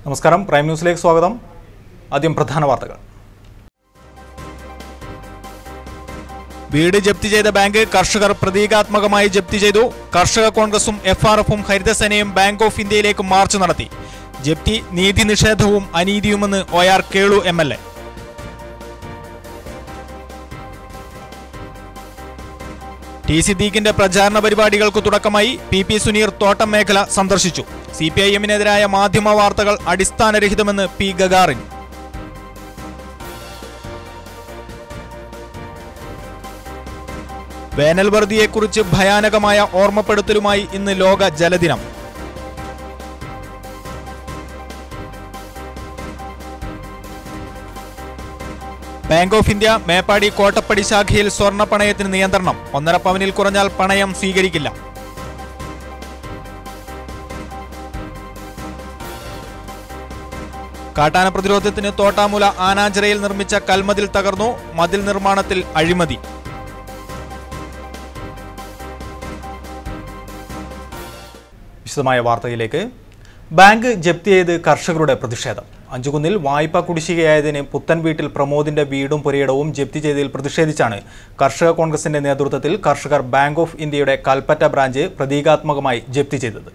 നമസ്കാരം, പ്രൈം ന്യൂസിലേക്ക് സ്വാഗതം. ആദ്യം പ്രധാന വാർത്തകൾ. വീട് ജപ്തി ചെയ്ത ബാങ്ക് കർഷകർ പ്രതീകാത്മകമായി ജപ്തി ചെയ്തു. കർഷക കോൺഗ്രസും FRFും ഹരിതസേനയും ബാങ്ക് ഓഫ് ഇന്ത്യയിലേക്ക് മാർച്ച് നടത്തി. ജപ്തി നീതി നിഷേധവും അനീതിയുമെന്ന് OR കേളു MLA. ടി സിദ്ദീഖിന്റെ പ്രചാരണ പരിപാടികൾക്ക് തുടക്കമായി. PP സുനീർ തോട്ടം മേഖല സന്ദർശിച്ചു. CPIM-നെതിരായ മാധ്യമ വാർത്തകൾ അടിസ്ഥാനരഹിതമെന്ന് P ഗഗാറിൻ. വേനൽവറുതിയെക്കുറിച്ച് ഭയാനകമായ ഓർമ്മപ്പെടുത്തലുമായി ഇന്ന് ലോക ജലദിനം. Bank of India Meppadi Kottappadi ശാഖയിൽ സ്വർണ്ണ പണയത്തിന് നിയന്ത്രണം. 1.5 പവനിൽ കുറഞ്ഞാൽ പണയം സ്വീകരിക്കില്ല. കാട്ടാന പ്രതിരോധത്തിന് തോട്ടാമുല ആനാഞ്ചിറയിൽ നിർമ്മിച്ച കൽമതിൽ തകർന്നു. മതിൽ നിർമ്മാണത്തിൽ അഴിമതി. വിശദമായ വാർത്തയിലേക്ക്. ബാങ്ക് ജപ്തി ചെയ്ത് കർഷകരുടെ പ്രതിഷേധം. അഞ്ചുകുന്നിൽ വായ്പ കുടിശ്ശികയായതിന് പുത്തൻ വീട്ടിൽ പ്രമോദിന്റെ വീടും പുരയിടവും ജപ്തി ചെയ്തതിൽ പ്രതിഷേധിച്ചാണ് കർഷക കോൺഗ്രസിന്റെ നേതൃത്വത്തിൽ കർഷകർ ബാങ്ക് ഓഫ് ഇന്ത്യയുടെ കൽപ്പറ്റ ബ്രാഞ്ച് പ്രതീകാത്മകമായി ജപ്തി ചെയ്തത്.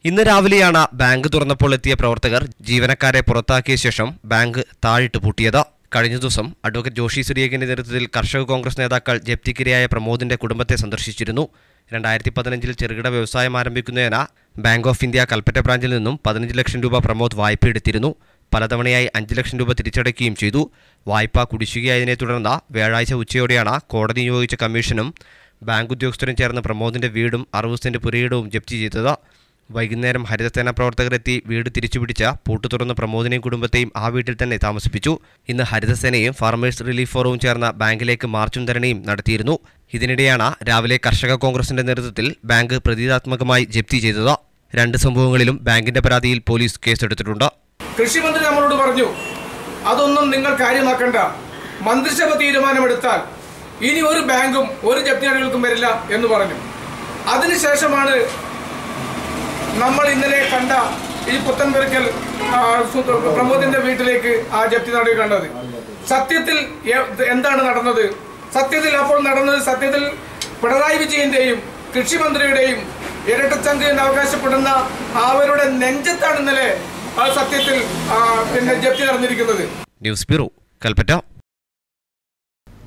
ഇന്ന് രാവിലെയാണ് ബാങ്ക് തുറന്നപ്പോൾ എത്തിയ പ്രവർത്തകർ ജീവനക്കാരെ പുറത്താക്കിയ ശേഷം ബാങ്ക് താഴിട്ട് പൂട്ടിയത്. കഴിഞ്ഞ ദിവസം അഡ്വക്കേറ്റ് ജോഷി സുരേഖിന്റെ നേതൃത്വത്തിൽ കർഷക കോൺഗ്രസ് നേതാക്കൾ ജപ്തിക്കിരയായ പ്രമോദിന്റെ കുടുംബത്തെ സന്ദർശിച്ചിരുന്നു. 2015 ചെറുകിട വ്യവസായം ആരംഭിക്കുന്നതിന് ബാങ്ക് ഓഫ് ഇന്ത്യ കൽപ്പറ്റ ബ്രാഞ്ചിൽ നിന്നും 15 ലക്ഷം രൂപ പ്രമോദ് വായ്പയെടുത്തിരുന്നു. പലതവണയായി 5 ലക്ഷം രൂപ തിരിച്ചടയ്ക്കുകയും ചെയ്തു. വായ്പ കുടിശ്ശികയായതിനെ തുടർന്ന് വ്യാഴാഴ്ച ഉച്ചയോടെയാണ് കോടതി നിയോഗിച്ച കമ്മീഷനും ബാങ്ക് ഉദ്യോഗസ്ഥരും ചേർന്ന് പ്രമോദിന്റെ വീടും 60 സെന്റ് പുരയിടവും ജപ്തി ചെയ്തത്. വൈകുന്നേരം ഹരിതസേന പ്രവർത്തകരെത്തി വീട് തിരിച്ചുപിടിച്ച് പൂട്ടു തുറന്ന പ്രമോദിനെയും കുടുംബത്തെയും ആ വീട്ടിൽ തന്നെ താമസിപ്പിച്ചു. ഇന്ന് ഹരിതസേനയും ഫാർമേഴ്സ് റിലീഫ് ഫോറവും ചേർന്ന് ബാങ്കിലേക്ക് മാർച്ചും ധരണയും നടത്തിയിരുന്നു. ഇതിനിടെയാണ് രാവിലെ കർഷക കോൺഗ്രസിന്റെ നേതൃത്വത്തിൽ ബാങ്ക് പ്രതീകാത്മകമായി ജപ്തി ചെയ്തത്. 2 സംഭവങ്ങളിലും ബാങ്കിന്റെ പരാതിയിൽ പോലീസ് കേസെടുത്തിട്ടുണ്ട്. കൃഷിമന്ത്രി നമ്മളോട് പറഞ്ഞു, അതൊന്നും നിങ്ങൾ കാര്യമാക്കണ്ട, മന്ത്രിസഭ തീരുമാനമെടുത്താൽ ഇനി ഒരു ബാങ്കും ഒരു ജപ്തി നടപടികൾക്കും വരില്ല എന്ന് പറഞ്ഞു. അതിനുശേഷമാണ് നമ്മൾ ഇന്നലെ കണ്ട ഈ പുത്തൻപുരക്കൽ പ്രമോദിന്റെ വീട്ടിലേക്ക് ആ ജപ്തി നടപടി കണ്ടത്. സത്യത്തിൽ എന്താണ് നടന്നത്? സത്യത്തിൽ പിണറായി വിജയന്റെയും കൃഷിമന്ത്രിയുടെയും ഇരട്ടച്ചങ്ക് എന്ന് അവകാശപ്പെടുന്ന അവരുടെ നെഞ്ചത്താണ് ഇന്നലെ ആ സത്യത്തിൽ ജപ്തി നടന്നിരിക്കുന്നത്. News bureau, Kalpetta.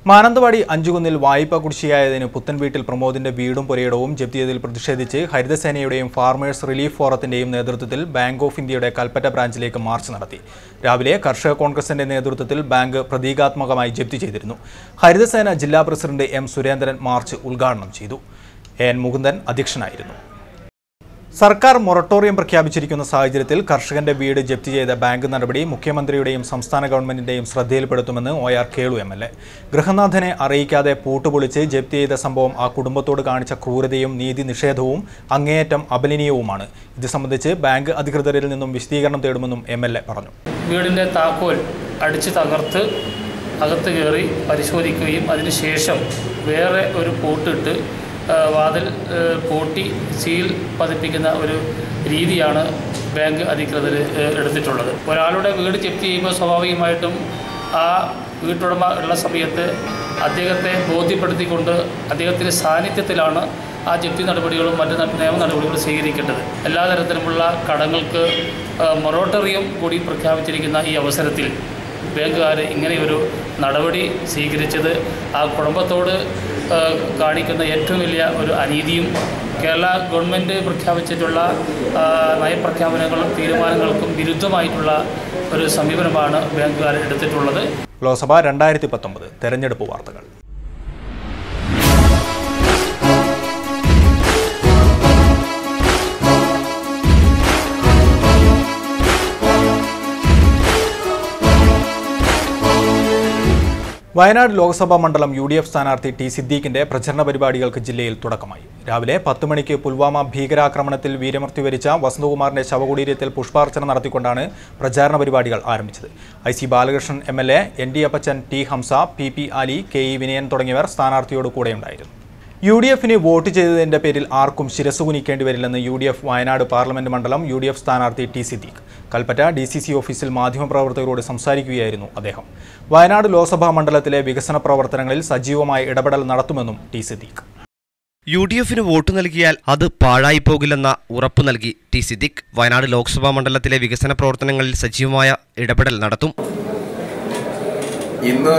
മാനന്തവാടി അഞ്ചുകുന്നിൽ വായ്പ കുടിശ്ശികയായതിന് പുത്തൻ വീട്ടിൽ പ്രമോദിന്റെ വീടും പുരയിടവും ജപ്തി ചെയ്തതിൽ പ്രതിഷേധിച്ച് ഹരിതസേനയുടെയും ഫാർമേഴ്സ് റിലീഫ് ഫോറത്തിന്റെയും നേതൃത്വത്തിൽ ബാങ്ക് ഓഫ് ഇന്ത്യയുടെ കൽപ്പറ്റ ബ്രാഞ്ചിലേക്ക് മാർച്ച് നടത്തി. രാവിലെ കർഷക കോൺഗ്രസിന്റെ നേതൃത്വത്തിൽ ബാങ്ക് പ്രതീകാത്മകമായി ജപ്തി ചെയ്തിരുന്നു. ഹരിതസേന ജില്ലാ പ്രസിഡന്റ് M സുരേന്ദ്രൻ മാർച്ച് ഉദ്ഘാടനം ചെയ്തു. AN മുകുന്ദൻ അധ്യക്ഷനായിരുന്നു. സർക്കാർ മൊറട്ടോറിയം പ്രഖ്യാപിച്ചിരിക്കുന്ന സാഹചര്യത്തിൽ കർഷകന്റെ വീട് ജപ്തി ചെയ്ത ബാങ്ക് നടപടി മുഖ്യമന്ത്രിയുടെയും സംസ്ഥാന ഗവൺമെന്റിന്റെയും ശ്രദ്ധയിൽപ്പെടുത്തുമെന്ന് OR കേളു MLA. ഗൃഹനാഥനെ അറിയിക്കാതെ പൂട്ടുപൊളിച്ച് ജപ്തി ചെയ്ത സംഭവം ആ കുടുംബത്തോട് കാണിച്ച ക്രൂരതയും നീതി നിഷേധവും അങ്ങേയറ്റം അപലനീയവുമാണ്. ഇത് സംബന്ധിച്ച് ബാങ്ക് അധികൃതരിൽ നിന്നും വിശദീകരണം തേടുമെന്നും MLA പറഞ്ഞു. വീടിന്റെ താക്കോൽ അടിച്ച് തകർത്ത് അകത്ത് കയറി പരിശോധിക്കുകയും അതിനുശേഷം വേറെ ഒരു പൂട്ടിട്ട് വാതിൽ പൂട്ടി സീൽ പതിപ്പിക്കുന്ന ഒരു രീതിയാണ് ബാങ്ക് അധികൃതർ എടുത്തിട്ടുള്ളത്. ഒരാളുടെ വീട് ജപ്തി ചെയ്യുമ്പോൾ സ്വാഭാവികമായിട്ടും ആ വീട്ടുടമ ഉള്ള സമയത്ത് അദ്ദേഹത്തെ ബോധ്യപ്പെടുത്തിക്കൊണ്ട് അദ്ദേഹത്തിൻ്റെ സാന്നിധ്യത്തിലാണ് ആ ജപ്തി നടപടികളും മറ്റ് നിയമ നടപടികളും സ്വീകരിക്കേണ്ടത്. എല്ലാ തരത്തിലുമുള്ള കടങ്ങൾക്ക് മൊറട്ടോറിയം കൂടി പ്രഖ്യാപിച്ചിരിക്കുന്ന ഈ അവസരത്തിൽ ബാങ്കുകാർ ഇങ്ങനെയൊരു നടപടി സ്വീകരിച്ചത് ആ കുടുംബത്തോട് കാണിക്കുന്ന ഏറ്റവും വലിയ ഒരു അനീതിയും കേരള ഗവൺമെൻറ് പ്രഖ്യാപിച്ചിട്ടുള്ള നയപ്രഖ്യാപനങ്ങളും തീരുമാനങ്ങൾക്കും വിരുദ്ധമായിട്ടുള്ള ഒരു സമീപനമാണ് ബാങ്കുകാർ എടുത്തിട്ടുള്ളത്. ലോക്സഭ 2019 തെരഞ്ഞെടുപ്പ് വാർത്തകൾ. വയനാട് ലോക്സഭാ മണ്ഡലം UDF സ്ഥാനാർത്ഥി T സിദ്ദീഖിന്റെ പ്രചരണ പരിപാടികൾക്ക് ജില്ലയിൽ തുടക്കമായി. രാവിലെ 10 മണിക്ക് പുൽവാമ ഭീകരാക്രമണത്തിൽ വീരമൃത്യു വരിച്ച വസന്തകുമാറിന്റെ ശവകുടീരത്തിൽ പുഷ്പാർച്ചന നടത്തിക്കൊണ്ടാണ് പ്രചാരണ പരിപാടികൾ ആരംഭിച്ചത്. IC ബാലകൃഷ്ണൻ MLA, ND അപ്പച്ചൻ, T ഹംസ, PP ആലി, KE വിനയൻ തുടങ്ങിയവർ സ്ഥാനാർത്ഥിയോട് കൂടെയുണ്ടായിരുന്നു. UDFിനെ വോട്ട് ചെയ്തതിന്റെ പേരിൽ ആർക്കും ശിരസ്സുകുനിക്കേണ്ടി വരില്ലെന്ന് UDF വയനാട് പാർലമെന്റ് മണ്ഡലം UDF സ്ഥാനാർത്ഥി T സിദ്ദീഖ്. കൽപ്പറ്റ DCC ഓഫീസിൽ മാധ്യമപ്രവർത്തകരോട് സംസാരിക്കുകയായിരുന്നു അദ്ദേഹം. വയനാട് ലോക്സഭാ മണ്ഡലത്തിലെ വികസന പ്രവർത്തനങ്ങളിൽ സജീവമായ ഇടപെടൽ നടത്തുമെന്നും ടി സിദ്ദീഖ്. UDFന് വോട്ട് നൽകിയാൽ അത് പാഴായി പോകില്ലെന്ന ഉറപ്പ് നൽകി ടി സിദ്ദീഖ്. വയനാട് ലോക്സഭാ മണ്ഡലത്തിലെ വികസന പ്രവർത്തനങ്ങളിൽ സജീവമായ ഇടപെടൽ നടത്തും. ഇന്ന്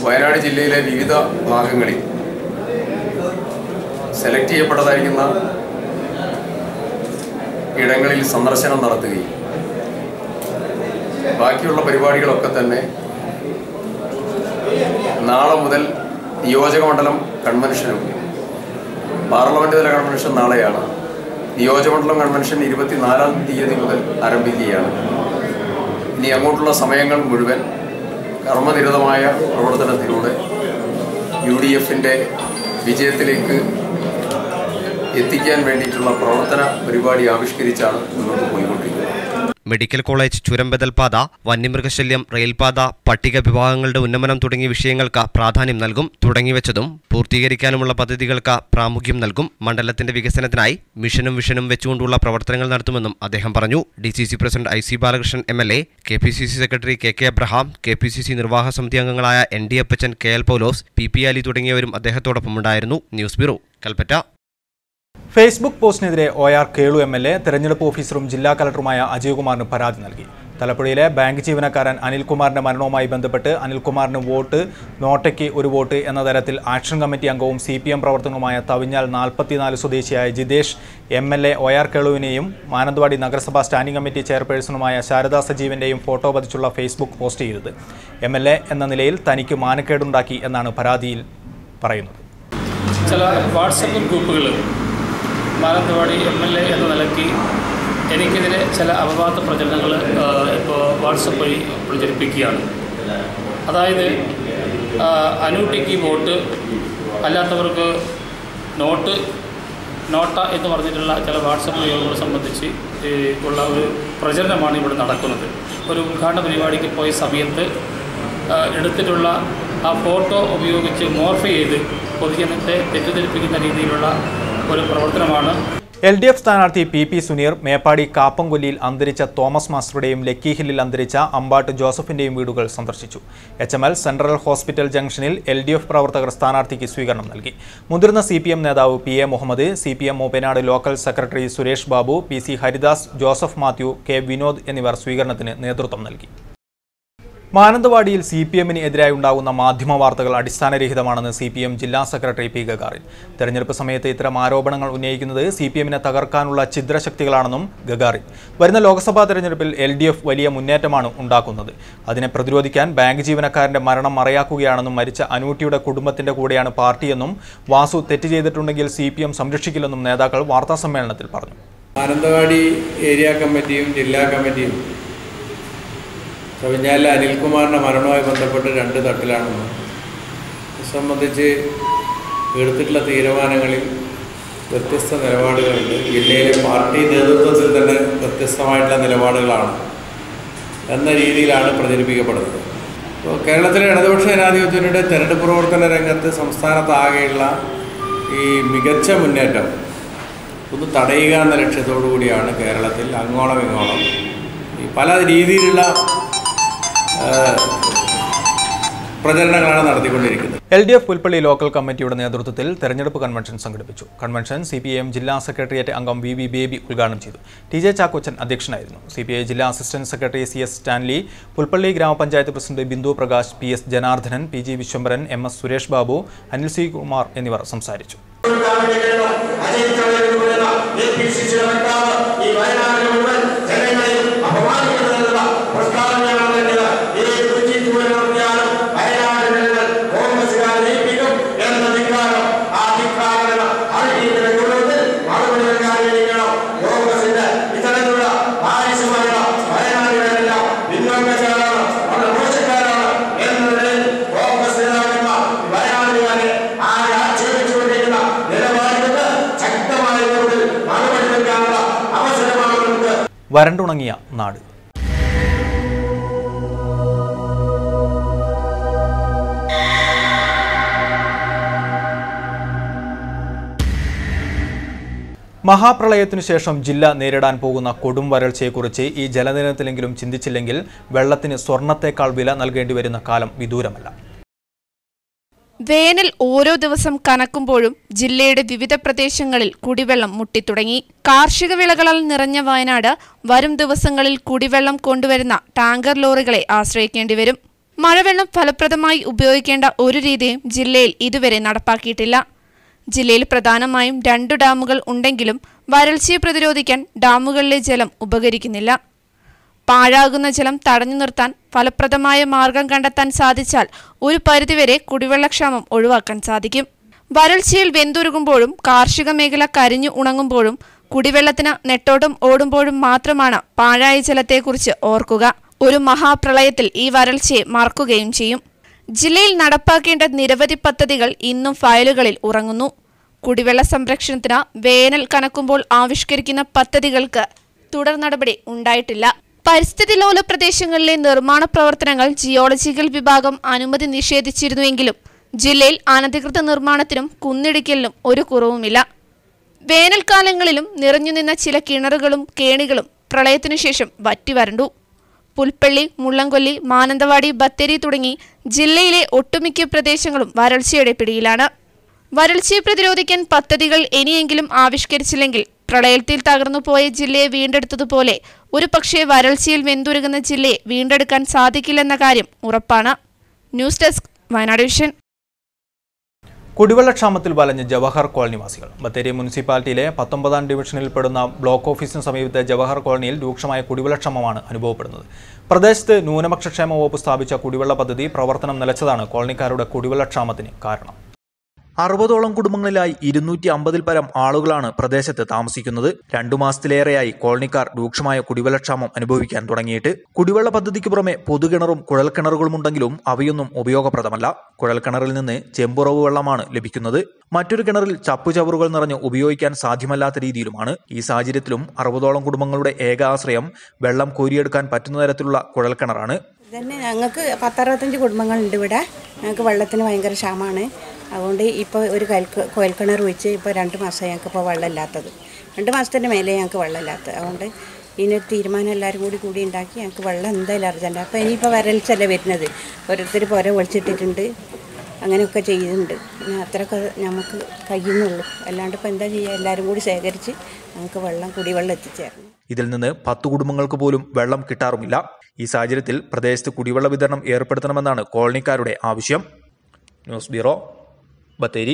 വയനാട് ജില്ലയിലെ വിവിധ ഭാഗങ്ങളിൽ സെലക്ട് ചെയ്യപ്പെട്ടതായിരിക്കുന്ന ഇടങ്ങളിൽ സന്ദർശനം നടത്തുകയും ബാക്കിയുള്ള പരിപാടികളൊക്കെ തന്നെ നാളെ മുതൽ നിയോജക മണ്ഡലം കൺവെൻഷനും പാർലമെന്റ് തല കൺവെൻഷൻ നാളെയാണ്. നിയോജകമണ്ഡലം കൺവെൻഷൻ 24-ാം തീയതി മുതൽ ആരംഭിക്കുകയാണ്. ഇനി അങ്ങോട്ടുള്ള സമയങ്ങൾ മുഴുവൻ കർമ്മനിരതമായ പ്രവർത്തനത്തിലൂടെ UDFന്റെ വിജയത്തിലേക്ക് എത്തിക്കാൻ വേണ്ടിയിട്ടുള്ള പ്രവർത്തന പരിപാടി ആവിഷ്കരിച്ചാണ് മുന്നോട്ട് പോയിക്കൊണ്ടിരിക്കുന്നത്. മെഡിക്കൽ കോളേജ്, ചുരം ബദൽപാത, വന്യമൃഗശല്യം, റെയിൽപാത, പട്ടിക വിഭാഗങ്ങളുടെ ഉന്നമനം തുടങ്ങിയ വിഷയങ്ങൾക്ക് പ്രാധാന്യം നൽകും. തുടങ്ങിവെച്ചതും പൂർത്തീകരിക്കാനുമുള്ള പദ്ധതികൾക്ക് പ്രാമുഖ്യം നൽകും. മണ്ഡലത്തിന്റെ വികസനത്തിനായി മിഷനും വിഷനും വെച്ചുകൊണ്ടുള്ള പ്രവർത്തനങ്ങൾ നടത്തുമെന്നും അദ്ദേഹം പറഞ്ഞു. DCC president IC Balakrishnan MLA, KPCC secretary KK Abraham, KPCC നിർവാഹക സമിതി അംഗങ്ങളായ ND അപ്പച്ചൻ, KL പൗലോസ്, PP അലി തുടങ്ങിയവരും അദ്ദേഹത്തോടൊപ്പമുണ്ടായിരുന്നു. News bureau, Kalpetta. ഫേസ്ബുക്ക് പോസ്റ്റിനെതിരെ OR കേളു MLA തെരഞ്ഞെടുപ്പ് ഓഫീസറും ജില്ലാ കളക്ടറുമായ അജയ്കുമാറിന് പരാതി നൽകി. തലപ്പുഴയിലെ ബാങ്ക് ജീവനക്കാരൻ അനിൽകുമാറിന്റെ മരണവുമായി ബന്ധപ്പെട്ട് അനിൽകുമാറിന് വോട്ട്, നോട്ടയ്ക്ക് ഒരു വോട്ട് എന്ന തരത്തിൽ ആക്ഷൻ കമ്മിറ്റി അംഗവും CPM പ്രവർത്തകനുമായ തവിഞ്ഞാൽ 44 സ്വദേശിയായ ജിതേഷ് MLA OR കേളുവിനെയും മാനന്തവാടി നഗരസഭാ സ്റ്റാൻഡിംഗ് കമ്മിറ്റി ചെയർപേഴ്സണുമായ ശാരദാ സജീവന്റെയും ഫോട്ടോ പതിച്ചുള്ള ഫേസ്ബുക്ക് പോസ്റ്റ് ചെയ്തത്. MLA എന്ന നിലയിൽ തനിക്ക് മാനക്കേടുണ്ടാക്കി എന്നാണ് പരാതിയിൽ പറയുന്നത്. ചില വാട്സപ്പ് ഗ്രൂപ്പുകൾ മാനന്തവാടി MLA എന്ന നിലയ്ക്ക് എനിക്കെതിരെ ചില അപവാദ പ്രചരണങ്ങൾ ഇപ്പോൾ വാട്സപ്പ് വഴി പ്രചരിപ്പിക്കുകയാണ്. അതായത് അനൂട്ടിക്ക് വോട്ട്, അല്ലാത്തവർക്ക് നോട്ട എന്ന് പറഞ്ഞിട്ടുള്ള ചില വാട്സപ്പ് വഴികളെ സംബന്ധിച്ച് ഉള്ള ഒരു പ്രചരണമാണ് ഇവിടെ നടക്കുന്നത്. ഒരു ഉദ്ഘാടന പരിപാടിക്ക് പോയ സമയത്ത് എടുത്തിട്ടുള്ള ആ ഫോട്ടോ ഉപയോഗിച്ച് മോർഫ് ചെയ്ത് പൊതുജനത്തെ തെറ്റിദ്ധരിപ്പിക്കുന്ന രീതിയിലുള്ള ഒരു പ്രവർത്തനമാണ്. LDF സ്ഥാനാർത്ഥി PP സുനീർ മേപ്പാടി കാപ്പംകൊല്ലിയിൽ അന്തരിച്ച തോമസ് മാസ്റ്ററുടെയും ലക്കി ഹില്ലിൽ അന്തരിച്ച അമ്പാട്ട് ജോസഫിന്റെയും വീടുകൾ സന്ദർശിച്ചു. HML സെൻട്രൽ ഹോസ്പിറ്റൽ ജംഗ്ഷനിൽ LDF പ്രവർത്തകർ സ്ഥാനാർത്ഥിക്ക് സ്വീകരണം നൽകി. മുതിർന്ന CPM നേതാവ് PA Muhammad, CPM Moopainad local secretary Suresh Babu, PC Haridas, Joseph Mathew, K Vinod എന്നിവർ സ്വീകരണത്തിന് നേതൃത്വം നൽകി. മാനന്തവാടിയിൽ CPMന് എതിരായി ഉണ്ടാകുന്ന മാധ്യമ വാർത്തകൾ അടിസ്ഥാനരഹിതമാണെന്ന് CPM ജില്ലാ സെക്രട്ടറി P ഗഗാറിൻ. തെരഞ്ഞെടുപ്പ് സമയത്ത് ഇത്തരം ആരോപണങ്ങൾ ഉന്നയിക്കുന്നത് CPMനെ തകർക്കാനുള്ള ഛിദ്രശക്തികളാണെന്നും ഗഗാറിൻ. വരുന്ന ലോക്സഭാ തെരഞ്ഞെടുപ്പിൽ LDF വലിയ മുന്നേറ്റമാണ് ഉണ്ടാക്കുന്നത്. അതിനെ പ്രതിരോധിക്കാൻ ബാങ്ക് ജീവനക്കാരന്റെ മരണം മറയാക്കുകയാണെന്നും മരിച്ച അനൂട്ടിയുടെ കുടുംബത്തിന്റെ കൂടെയാണ് പാർട്ടിയെന്നും വാസു തെറ്റ് ചെയ്തിട്ടുണ്ടെങ്കിൽ CPM സംരക്ഷിക്കില്ലെന്നും നേതാക്കൾ വാർത്താസമ്മേളനത്തിൽ പറഞ്ഞു. മാനന്തവാടി ഏരിയ കമ്മിറ്റിയും ജില്ലാ കമ്മിറ്റിയും തവിഞ്ഞാലിലെ അനിൽകുമാറിൻ്റെ മരണവുമായി ബന്ധപ്പെട്ട് 2 തട്ടിലാണെന്ന് സംബന്ധിച്ച് എടുത്തിട്ടുള്ള തീരുമാനങ്ങളിൽ വ്യത്യസ്ത നിലപാടുകളുണ്ട്. ജില്ലയിലെ പാർട്ടി നേതൃത്വത്തിൽ തന്നെ വ്യത്യസ്തമായിട്ടുള്ള നിലപാടുകളാണ് എന്ന രീതിയിലാണ് പ്രചരിപ്പിക്കപ്പെടുന്നത്. അപ്പോൾ കേരളത്തിലെ ഇടതുപക്ഷ ജനാധിപത്യത്തിൻ്റെ തെരഞ്ഞെടുപ്പ് പ്രവർത്തന രംഗത്ത് സംസ്ഥാനത്താകെയുള്ള ഈ മികച്ച മുന്നേറ്റം ഒന്ന് തടയുക എന്ന ലക്ഷ്യത്തോടു കൂടിയാണ് കേരളത്തിൽ അങ്ങോളം ഇങ്ങോളം ഈ പല രീതിയിലുള്ള പ്രചരണങ്ങളാണ് നടത്തിക്കൊണ്ടിരിക്കുന്നത്. LDF പുൽപ്പള്ളി ലോക്കൽ കമ്മിറ്റിയുടെ നേതൃത്വത്തിൽ തെരഞ്ഞെടുപ്പ് കൺവെൻഷൻ സംഘടിപ്പിച്ചു. കൺവെൻഷൻ CPIM ജില്ലാ സെക്രട്ടേറിയറ്റ് അംഗം VV ബേബി ഉദ്ഘാടനം ചെയ്തു. TJ ചാക്കോച്ചൻ അധ്യക്ഷനായിരുന്നു. CPI ജില്ലാ assistant secretary CS Stanley, Pulpally ഗ്രാമപഞ്ചായത്ത് president Bindu Prakash, PS Janardhanan, PG Vishwambharan, MS Suresh Babu, Anil C Kumar എന്നിവർ സംസാരിച്ചു. വരണ്ടുണങ്ങിയ നാട്. മഹാപ്രളയത്തിനു ശേഷം ജില്ല നേരിടാൻ പോകുന്ന കൊടും വരൾച്ചയെക്കുറിച്ച് ഈ ജലദിനത്തിലെങ്കിലും ചിന്തിച്ചില്ലെങ്കിൽ വെള്ളത്തിന് സ്വർണത്തേക്കാൾ വില നൽകേണ്ടി വരുന്ന കാലം വിദൂരമല്ല. വേനൽ ഓരോ ദിവസം കനക്കുമ്പോഴും ജില്ലയുടെ വിവിധ പ്രദേശങ്ങളിൽ കുടിവെള്ളം മുട്ടിത്തുടങ്ങി. കാർഷിക വിളകളാൽ നിറഞ്ഞ വയനാട് വരും ദിവസങ്ങളിൽ കുടിവെള്ളം കൊണ്ടുവരുന്ന ടാങ്കർ ലോറികളെ ആശ്രയിക്കേണ്ടി വരും. മഴവെള്ളം ഫലപ്രദമായി ഉപയോഗിക്കേണ്ട ഒരു രീതിയും ജില്ലയിൽ ഇതുവരെ നടപ്പാക്കിയിട്ടില്ല. ജില്ലയിൽ പ്രധാനമായും 2 ഡാമുകൾ ഉണ്ടെങ്കിലും വരൾച്ചയെ പ്രതിരോധിക്കാൻ ഡാമുകളിലെ ജലം ഉപകരിക്കുന്നില്ല. പാഴാകുന്ന ജലം തടഞ്ഞു നിർത്താൻ ഫലപ്രദമായ മാർഗം കണ്ടെത്താൻ സാധിച്ചാൽ ഒരു പരിധിവരെ കുടിവെള്ളക്ഷാമം ഒഴിവാക്കാൻ സാധിക്കും. വരൾച്ചയിൽ വെന്തുരുകുമ്പോഴും കാർഷിക മേഖല കരിഞ്ഞു ഉണങ്ങുമ്പോഴും കുടിവെള്ളത്തിന് നെട്ടോട്ടം ഓടുമ്പോഴും മാത്രമാണ് പാഴായ ജലത്തെക്കുറിച്ച് ഓർക്കുക. ഒരു മഹാപ്രളയത്തിൽ ഈ വരൾച്ചയെ മറക്കുകയും ചെയ്യും. ജില്ലയിൽ നടപ്പാക്കേണ്ട നിരവധി പദ്ധതികൾ ഇന്നും ഫയലുകളിൽ ഉറങ്ങുന്നു. കുടിവെള്ള സംരക്ഷണത്തിന് വേനൽ കനക്കുമ്പോൾ ആവിഷ്കരിക്കുന്ന പദ്ധതികൾക്ക് തുടർ നടപടി ഉണ്ടായിട്ടില്ല. പരിസ്ഥിതി ലോല പ്രദേശങ്ങളിലെ നിർമ്മാണ പ്രവർത്തനങ്ങൾ ജിയോളജിക്കൽ വിഭാഗം അനുമതി നിഷേധിച്ചിരുന്നുവെങ്കിലും ജില്ലയിൽ അനധികൃത നിർമ്മാണത്തിനും കുന്നിടിക്കലിനും ഒരു കുറവുമില്ല. വേനൽക്കാലങ്ങളിലും നിറഞ്ഞുനിന്ന ചില കിണറുകളും കേണികളും പ്രളയത്തിനു ശേഷം വറ്റിവരണ്ടു. പുൽപ്പള്ളി, മുള്ളംകൊല്ലി, മാനന്തവാടി, ബത്തേരി തുടങ്ങി ജില്ലയിലെ ഒട്ടുമിക്ക പ്രദേശങ്ങളും വരൾച്ചയുടെ പിടിയിലാണ്. വരൾച്ചയെ പ്രതിരോധിക്കാൻ പദ്ധതികൾ ഇനിയെങ്കിലും ആവിഷ്കരിച്ചില്ലെങ്കിൽ പ്രളയത്തിൽ തകർന്നുപോയ ജില്ലയെ വീണ്ടെടുത്തതുപോലെ ഒരു പക്ഷേ വരൾച്ചയിൽ വെന്തുരുകുന്ന ജില്ലയെ വീണ്ടെടുക്കാൻ സാധിക്കില്ലെന്ന കാര്യം ഉറപ്പാണ്. News desk, Wayanad Vision. കുടിവെള്ളക്ഷാമത്തിൽ വലഞ്ഞ ജവഹർ കോളനി വാസികൾ. ബത്തേരി മുനിസിപ്പാലിറ്റിയിലെ 19ാം ഡിവിഷനിൽപ്പെടുന്ന ബ്ലോക്ക് ഓഫീസിന് സമീപത്തെ ജവഹർ കോളനിയിൽ രൂക്ഷമായ കുടിവെള്ളക്ഷാമമാണ് അനുഭവപ്പെടുന്നത്. പ്രദേശത്ത് ന്യൂനപക്ഷക്ഷേമ വകുപ്പ് സ്ഥാപിച്ച കുടിവെള്ള പദ്ധതി പ്രവർത്തനം നിലച്ചതാണ് കോളനിക്കാരുടെ കുടിവെള്ളക്ഷാമത്തിന് കാരണം. 60ഓളം കുടുംബങ്ങളിലായി 250-ൽ പരം ആളുകളാണ് പ്രദേശത്ത് താമസിക്കുന്നത്. 2 മാസത്തിലേറെയായി കോളനിക്കാർ രൂക്ഷമായ കുടിവെള്ളക്ഷാമം അനുഭവിക്കാൻ തുടങ്ങിയിട്ട്. കുടിവെള്ള പദ്ധതിക്ക് പുറമെ പൊതുകിണറും കുഴൽക്കിണറുകളുമുണ്ടെങ്കിലും അവയൊന്നും ഉപയോഗപ്രദമല്ല. കുഴൽക്കിണറിൽ നിന്ന് ചെമ്പുറവ് വെള്ളമാണ് ലഭിക്കുന്നത്. മറ്റൊരു കിണറിൽ ചപ്പുചവറുകൾ നിറഞ്ഞ് ഉപയോഗിക്കാൻ സാധ്യമല്ലാത്ത രീതിയിലുമാണ്. ഈ സാഹചര്യത്തിലും 60ഓളം കുടുംബങ്ങളുടെ ഏക ആശ്രയം വെള്ളം കോരിയെടുക്കാൻ പറ്റുന്ന തരത്തിലുള്ള കുഴൽക്കിണറാണ്. തന്നെ ഞങ്ങൾക്ക് 10-65 കുടുംബങ്ങളുണ്ട് ഇവിടെ. ഞങ്ങൾക്ക് വെള്ളത്തിന് ഭയങ്കര ക്ഷാമമാണ്. അതുകൊണ്ട് ഇപ്പോൾ ഒരു കുഴൽക്കിണർ വെച്ച് ഇപ്പോൾ 2 മാസമായി ഞങ്ങൾക്ക് ഇപ്പോൾ വെള്ളമില്ലാത്തത്. 2 മാസത്തിൻ്റെ മേലെ ഞങ്ങൾക്ക് വെള്ളമില്ലാത്തത്. അതുകൊണ്ട് ഇതിനൊരു തീരുമാനം എല്ലാവരും കൂടി ഉണ്ടാക്കി ഞങ്ങൾക്ക് വെള്ളം എന്തായാലും അർജൻറ്റ്. അപ്പോൾ ഇനിയിപ്പോൾ വരൾച്ചല്ലേ വരുന്നത്. ഓരോരുത്തർ പുര ഒളിച്ചിട്ടിട്ടുണ്ട്, അങ്ങനെയൊക്കെ ചെയ്യുന്നുണ്ട്. പിന്നെ അത്രയൊക്കെ നമുക്ക് കഴിയുന്നുള്ളൂ. അല്ലാണ്ട് ഇപ്പോൾ എന്താ ചെയ്യുക, എല്ലാവരും കൂടി ശേഖരിച്ച് ഞങ്ങൾക്ക് കുടിവെള്ളം എത്തിച്ചേരണം. ഇതിൽ നിന്ന് 10 കുടുംബങ്ങൾക്ക് പോലും വെള്ളം കിട്ടാറുമില്ല. ഈ സാഹചര്യത്തിൽ പ്രദേശത്ത് കുടിവെള്ള വിതരണം ഏർപ്പെടുത്തണമെന്നാണ് കോളനിക്കാരുടെ ആവശ്യം. News bureau, Bathery.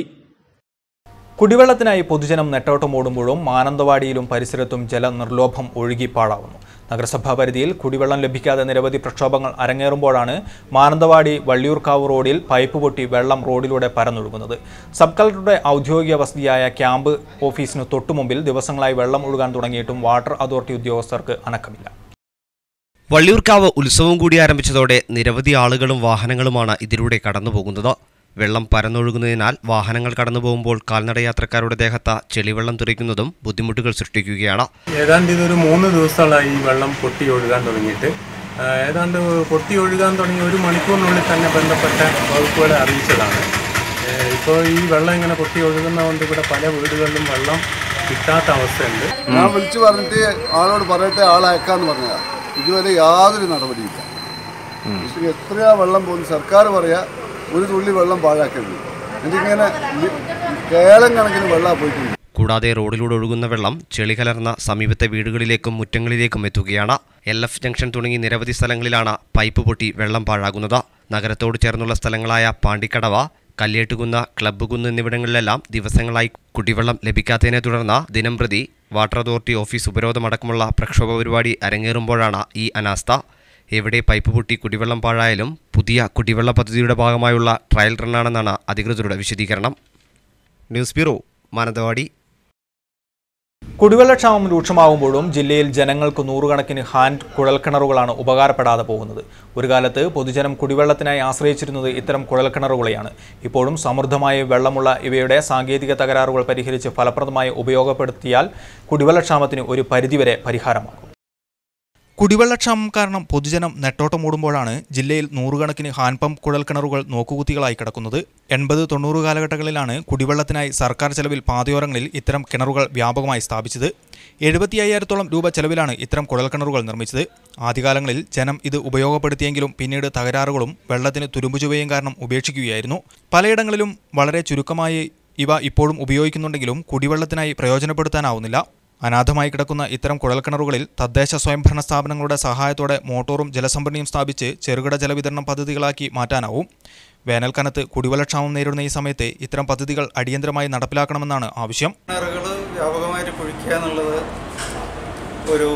കുടിവെള്ളത്തിനായി പൊതുജനം നെട്ടോട്ടമോടുമ്പോഴും മാനന്തവാടിയിലും പരിസരത്തും ജലനിർലോഭം ഒഴുകി പാഴാവുന്നു. നഗരസഭാ പരിധിയിൽ കുടിവെള്ളം ലഭിക്കാതെ നിരവധി പ്രക്ഷോഭങ്ങൾ അരങ്ങേറുമ്പോഴാണ് മാനന്തവാടി വള്ളിയൂർക്കാവ് റോഡിൽ പൈപ്പ് പൊട്ടി വെള്ളം റോഡിലൂടെ പരന്നൊഴുകുന്നത്. സബ് കളക്ടറുടെ ഔദ്യോഗിക വസതിയായ ക്യാമ്പ് ഓഫീസിന് തൊട്ടുമുമ്പിൽ ദിവസങ്ങളായി വെള്ളം ഒഴുകാൻ തുടങ്ങിയിട്ടും വാട്ടർ അതോറിറ്റി ഉദ്യോഗസ്ഥർക്ക് അനക്കമില്ല. വള്ളിയൂർക്കാവ് ഉത്സവം കൂടി ആരംഭിച്ചതോടെ നിരവധി ആളുകളും വാഹനങ്ങളുമാണ് ഇതിലൂടെ കടന്നുപോകുന്നത്. വെള്ളം പരന്നൊഴുകുന്നതിനാൽ വാഹനങ്ങൾ കടന്നുപോകുമ്പോൾ കാൽനടയാത്രക്കാരുടെ ദേഹത്ത് ചെളിവെള്ളം തെറിക്കുന്നതും ബുദ്ധിമുട്ടുകൾ സൃഷ്ടിക്കുകയാണ്. ഏതാണ്ട് ഇതൊരു 3 ദിവസങ്ങളായി ഈ വെള്ളം പൊട്ടി ഒഴുകാൻ തുടങ്ങിയിട്ട്. ഏതാണ്ട് പൊട്ടി ഒഴുകാൻ തുടങ്ങി 1 മണിക്കൂറിനുള്ളിൽ തന്നെ ബന്ധപ്പെട്ട വകുപ്പുകളെ അറിയിച്ചതാണ്. ഇപ്പോൾ ഈ വെള്ളം ഇങ്ങനെ പൊട്ടി ഒഴുകുന്നതുകൊണ്ട് ഇവിടെ പല വീടുകളിലും വെള്ളം കിട്ടാത്ത അവസ്ഥയുണ്ട്. ഞാൻ വിളിച്ചു പറഞ്ഞിട്ട് ആളോട് പറയട്ടെ, ആളയക്കാന്ന് പറഞ്ഞതാണ്. ഇതുവരെ യാതൊരു നടപടിയില്ല. എത്രയാ വെള്ളം പോകുന്നു, സർക്കാർ പറയാ ഒരു തുള്ളി വെള്ളം പാഴാക്കരുത്. എന്നിങ്ങനെ കേളം കണക്കിന് വെള്ളം പോയിട്ടുണ്ട്. കൂടാതെ റോഡിലൂടെ ഒഴുകുന്ന വെള്ളം ചെളി കലർന്ന സമീപത്തെ വീടുകളിലേക്കും മുറ്റങ്ങളിലേക്കും എത്തുകയാണ്. LF ജംഗ്ഷൻ തുടങ്ങി നിരവധി സ്ഥലങ്ങളിലാണ് പൈപ്പ് പൊട്ടി വെള്ളം പാഴാകുന്നത്. നഗരത്തോട് ചേർന്നുള്ള സ്ഥലങ്ങളായ പാണ്ടിക്കടവ, കല്ലേട്ടുകുന്ന്, ക്ലബ്ബ് കുന്ന് എന്നിവിടങ്ങളിലെല്ലാം ദിവസങ്ങളായി കുടിവെള്ളം ലഭിക്കാത്തതിനെ തുടർന്ന് ദിനംപ്രതി വാട്ടർ അതോറിറ്റി ഓഫീസ് ഉപരോധമടക്കമുള്ള പ്രക്ഷോഭ പരിപാടി അരങ്ങേറുമ്പോഴാണ് ഈ അനാസ്ഥ. എവിടെ പൈപ്പ് പൊട്ടി കുടിവെള്ളം പാഴായാലും പുതിയ കുടിവെള്ള പദ്ധതിയുടെ ഭാഗമായുള്ള ട്രയൽ റണ്ണാണെന്നാണ് അധികൃതരുടെ വിശദീകരണം. News bureau, Mananthavady. കുടിവെള്ളക്ഷാമം രൂക്ഷമാകുമ്പോഴും ജില്ലയിൽ ജനങ്ങൾക്ക് 100 കണക്കിന് ഹാൻഡ് കുഴൽക്കിണറുകളാണ് ഉപകാരപ്പെടാതെ പോകുന്നത്. ഒരു കാലത്ത് പൊതുജനം കുടിവെള്ളത്തിനായി ആശ്രയിച്ചിരുന്നത് ഇത്തരം കുഴൽക്കിണറുകളെയാണ്. ഇപ്പോഴും സമൃദ്ധമായ വെള്ളമുള്ള ഇവയുടെ സാങ്കേതിക തകരാറുകൾ പരിഹരിച്ച് ഫലപ്രദമായി ഉപയോഗപ്പെടുത്തിയാൽ കുടിവെള്ളക്ഷാമത്തിന് ഒരു പരിധിവരെ പരിഹാരമാകും. കുടിവെള്ളക്ഷാമം കാരണം പൊതുജനം നെട്ടോട്ടമോടുമ്പോഴാണ് ജില്ലയിൽ നൂറുകണക്കിന് ഹാൻപമ്പ് കുഴൽക്കിണറുകൾ നോക്കുകുത്തികളായി കിടക്കുന്നത്. 80-90 കാലഘട്ടങ്ങളിലാണ് കുടിവെള്ളത്തിനായി സർക്കാർ ചെലവിൽ പാതയോരങ്ങളിൽ ഇത്തരം കിണറുകൾ വ്യാപകമായി സ്ഥാപിച്ചത്. 75,000-ഓളം രൂപ ചെലവിലാണ് ഇത്തരം കുഴൽക്കിണറുകൾ നിർമ്മിച്ചത്. ആദ്യകാലങ്ങളിൽ ജനം ഇത് ഉപയോഗപ്പെടുത്തിയെങ്കിലും പിന്നീട് തകരാറുകളും വെള്ളത്തിന് തുരുമ്പുചുവയും കാരണം ഉപേക്ഷിക്കുകയായിരുന്നു. പലയിടങ്ങളിലും വളരെ ചുരുക്കമായി ഇവ ഇപ്പോഴും ഉപയോഗിക്കുന്നുണ്ടെങ്കിലും കുടിവെള്ളത്തിനായി പ്രയോജനപ്പെടുത്താനാവുന്നില്ല. അനാഥമായി കിടക്കുന്ന ഇത്തരം കുഴൽക്കിണറുകളിൽ തദ്ദേശ സ്വയംഭരണ സ്ഥാപനങ്ങളുടെ സഹായത്തോടെ മോട്ടോറും ജലസംഭരണിയും സ്ഥാപിച്ച് ചെറുകിട ജലവിതരണം പദ്ധതികളാക്കി മാറ്റാനാവും. വേനൽക്കാലത്ത് കുടിവെള്ളക്ഷാമം നേരിടുന്ന ഈ സമയത്ത് ഇത്തരം പദ്ധതികൾ അടിയന്തരമായി നടപ്പിലാക്കണമെന്നാണ് ആവശ്യം. കിണറുകൾ വ്യാപകമായിട്ട് കുഴിക്കുക എന്നുള്ളത് ഒരു